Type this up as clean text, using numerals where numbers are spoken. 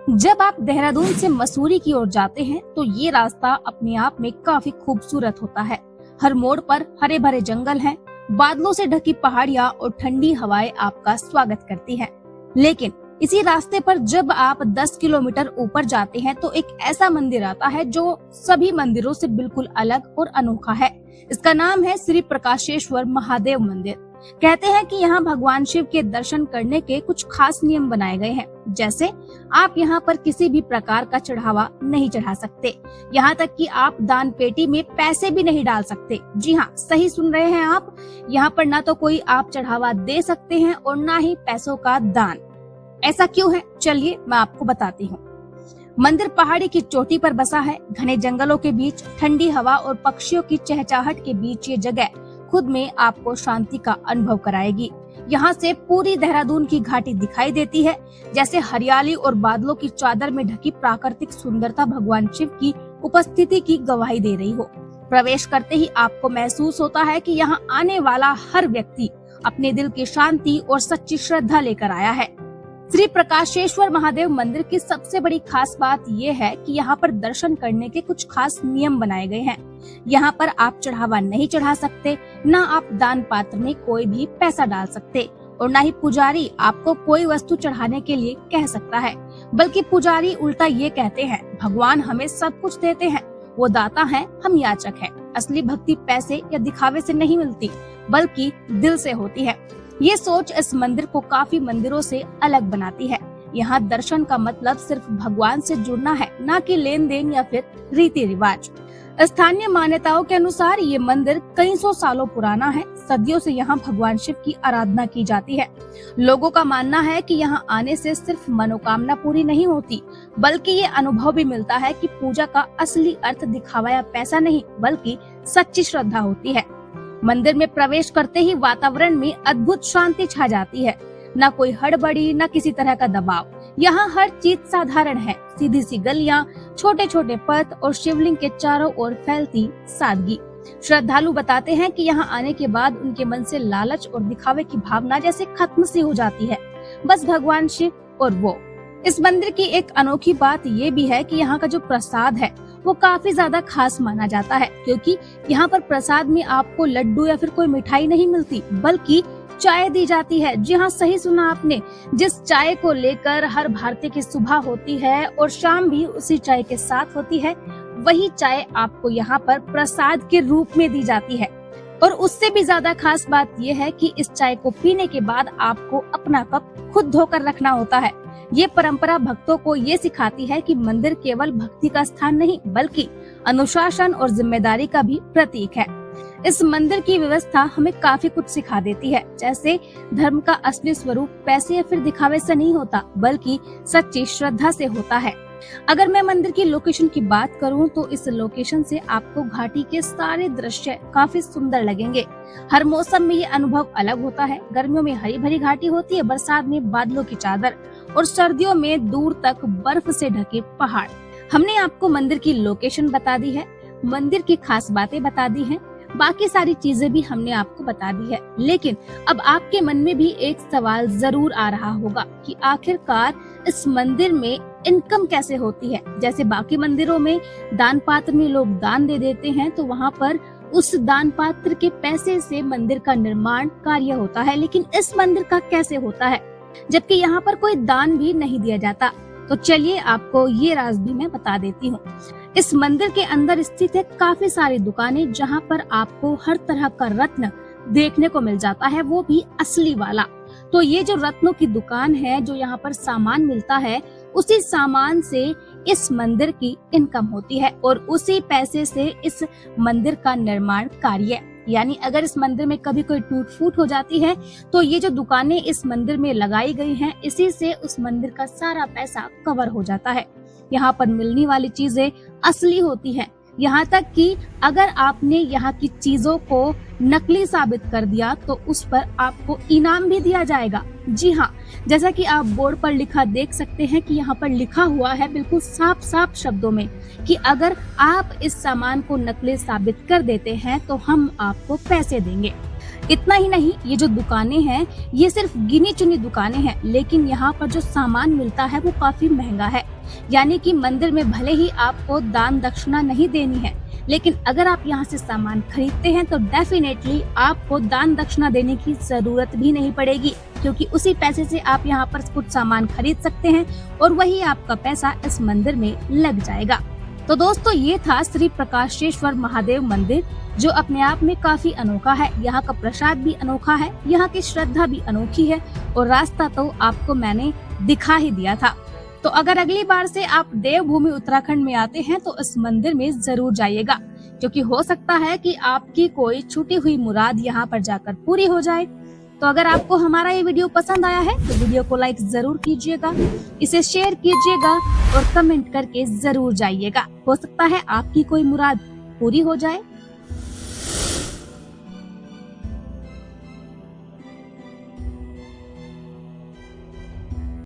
जब आप देहरादून से मसूरी की ओर जाते हैं तो ये रास्ता अपने आप में काफी खूबसूरत होता है। हर मोड़ पर हरे भरे जंगल हैं, बादलों से ढकी पहाड़ियां और ठंडी हवाएं आपका स्वागत करती हैं। लेकिन इसी रास्ते पर जब आप 10 किलोमीटर ऊपर जाते हैं तो एक ऐसा मंदिर आता है जो सभी मंदिरों से बिल्कुल अलग और अनोखा है। इसका नाम है श्री प्रकाशेश्वर महादेव मंदिर। कहते हैं कि यहाँ भगवान शिव के दर्शन करने के कुछ खास नियम बनाए गए हैं, जैसे आप यहाँ पर किसी भी प्रकार का चढ़ावा नहीं चढ़ा सकते, यहाँ तक कि आप दान पेटी में पैसे भी नहीं डाल सकते। जी हाँ, सही सुन रहे हैं आप, यहाँ पर ना तो कोई आप चढ़ावा दे सकते हैं और ना ही पैसों का दान। ऐसा क्यों है, चलिए मैं आपको बताती हूँ। मंदिर पहाड़ी की चोटी पर बसा है। घने जंगलों के बीच ठंडी हवा और पक्षियों की चहचहाहट के बीच ये जगह खुद में आपको शांति का अनुभव कराएगी। यहाँ से पूरी देहरादून की घाटी दिखाई देती है, जैसे हरियाली और बादलों की चादर में ढकी प्राकृतिक सुंदरता भगवान शिव की उपस्थिति की गवाही दे रही हो। प्रवेश करते ही आपको महसूस होता है कि यहाँ आने वाला हर व्यक्ति अपने दिल की शांति और सच्ची श्रद्धा लेकर आया है। श्री प्रकाशेश्वर महादेव मंदिर की सबसे बड़ी खास बात यह है कि यहाँ पर दर्शन करने के कुछ खास नियम बनाए गए हैं। यहाँ पर आप चढ़ावा नहीं चढ़ा सकते, ना आप दान पात्र में कोई भी पैसा डाल सकते और ना ही पुजारी आपको कोई वस्तु चढ़ाने के लिए कह सकता है। बल्कि पुजारी उल्टा ये कहते हैं, भगवान हमें सब कुछ देते हैं, वो दाता है, हम याचक हैं। असली भक्ति पैसे या दिखावे से नहीं मिलती, बल्कि दिल से होती है। ये सोच इस मंदिर को काफी मंदिरों से अलग बनाती है। यहाँ दर्शन का मतलब सिर्फ भगवान से जुड़ना है, ना कि लेन देन या फिर रीति रिवाज। स्थानीय मान्यताओं के अनुसार ये मंदिर कई सौ सालों पुराना है। सदियों से यहाँ भगवान शिव की आराधना की जाती है। लोगों का मानना है कि यहाँ आने से सिर्फ मनोकामना पूरी नहीं होती, बल्कि ये अनुभव भी मिलता है कि पूजा का असली अर्थ दिखावा या पैसा नहीं, बल्कि सच्ची श्रद्धा होती है। मंदिर में प्रवेश करते ही वातावरण में अद्भुत शांति छा जाती है। न कोई हड़बड़ी, न किसी तरह का दबाव। यहाँ हर चीज साधारण है, सीधी सी गलियां, छोटे छोटे पथ और शिवलिंग के चारों ओर फैलती सादगी। श्रद्धालु बताते हैं कि यहाँ आने के बाद उनके मन से लालच और दिखावे की भावना जैसे खत्म सी हो जाती है। बस भगवान शिव और वो। इस मंदिर की एक अनोखी बात ये भी है कि यहाँ का जो प्रसाद है वो काफी ज्यादा खास माना जाता है, क्योंकि यहाँ पर प्रसाद में आपको लड्डू या फिर कोई मिठाई नहीं मिलती, बल्कि चाय दी जाती है। जी हाँ, सही सुना आपने। जिस चाय को लेकर हर भारतीय की सुबह होती है और शाम भी उसी चाय के साथ होती है, वही चाय आपको यहाँ पर प्रसाद के रूप में दी जाती है। और उससे भी ज्यादा खास बात यह है कि इस चाय को पीने के बाद आपको अपना कप खुद धोकर रखना होता है। ये परंपरा भक्तों को ये सिखाती है कि मंदिर केवल भक्ति का स्थान नहीं, बल्कि अनुशासन और जिम्मेदारी का भी प्रतीक है। इस मंदिर की व्यवस्था हमें काफी कुछ सिखा देती है, जैसे धर्म का असली स्वरूप पैसे या फिर दिखावे से नहीं होता, बल्कि सच्ची श्रद्धा से होता है। अगर मैं मंदिर की लोकेशन की बात करूं तो इस लोकेशन से आपको घाटी के सारे दृश्य काफी सुंदर लगेंगे। हर मौसम में ये अनुभव अलग होता है। गर्मियों में हरी भरी घाटी होती है, बरसात में बादलों की चादर और सर्दियों में दूर तक बर्फ से ढके पहाड़। हमने आपको मंदिर की लोकेशन बता दी है, मंदिर की खास बातें बता दी हैं, बाकी सारी चीजें भी हमने आपको बता दी है। लेकिन अब आपके मन में भी एक सवाल जरूर आ रहा होगा कि आखिरकार इस मंदिर में इनकम कैसे होती है। जैसे बाकी मंदिरों में दान पात्र में लोग दान दे देते हैं, तो वहाँ पर उस दान पात्र के पैसे से मंदिर का निर्माण कार्य होता है, लेकिन इस मंदिर का कैसे होता है, जबकि यहाँ पर कोई दान भी नहीं दिया जाता। तो चलिए आपको ये राज भी मैं बता देती हूँ। इस मंदिर के अंदर स्थित है काफी सारी दुकानें, जहाँ पर आपको हर तरह का रत्न देखने को मिल जाता है, वो भी असली वाला। तो ये जो रत्नों की दुकान है, जो यहाँ पर सामान मिलता है, उसी सामान से इस मंदिर की इनकम होती है और उसी पैसे से इस मंदिर का निर्माण कार्य। यानी अगर इस मंदिर में कभी कोई टूट फूट हो जाती है तो ये जो दुकानें इस मंदिर में लगाई गई हैं, इसी से उस मंदिर का सारा पैसा कवर हो जाता है। यहाँ पर मिलने वाली चीजें असली होती हैं, यहाँ तक कि अगर आपने यहाँ की चीजों को नकली साबित कर दिया तो उस पर आपको इनाम भी दिया जाएगा। जी हाँ, जैसा कि आप बोर्ड पर लिखा देख सकते हैं कि यहाँ पर लिखा हुआ है बिल्कुल साफ साफ शब्दों में कि अगर आप इस सामान को नकली साबित कर देते हैं तो हम आपको पैसे देंगे। इतना ही नहीं, ये जो दुकानें हैं ये सिर्फ गिनी चुनी दुकानें हैं, लेकिन यहाँ पर जो सामान मिलता है वो काफी महंगा है। यानी कि मंदिर में भले ही आपको दान दक्षिणा नहीं देनी है, लेकिन अगर आप यहाँ से सामान खरीदते हैं तो डेफिनेटली आपको दान दक्षिणा देने की जरूरत भी नहीं पड़ेगी, क्योंकि उसी पैसे से आप यहाँ पर कुछ सामान खरीद सकते हैं और वही आपका पैसा इस मंदिर में लग जाएगा। तो दोस्तों, ये था श्री प्रकाशेश्वर महादेव मंदिर, जो अपने आप में काफी अनोखा है। यहाँ का प्रसाद भी अनोखा है, यहाँ की श्रद्धा भी अनोखी है और रास्ता तो आपको मैंने दिखा ही दिया था। तो अगर अगली बार से आप देवभूमि उत्तराखंड में आते हैं तो इस मंदिर में जरूर जाइएगा, क्योंकि हो सकता है कि आपकी कोई छूटी हुई मुराद यहाँ पर जाकर पूरी हो जाए। तो अगर आपको हमारा ये वीडियो पसंद आया है तो वीडियो को लाइक जरूर कीजिएगा, इसे शेयर कीजिएगा और कमेंट करके जरूर जाइएगा। हो सकता है आपकी कोई मुराद पूरी हो जाए।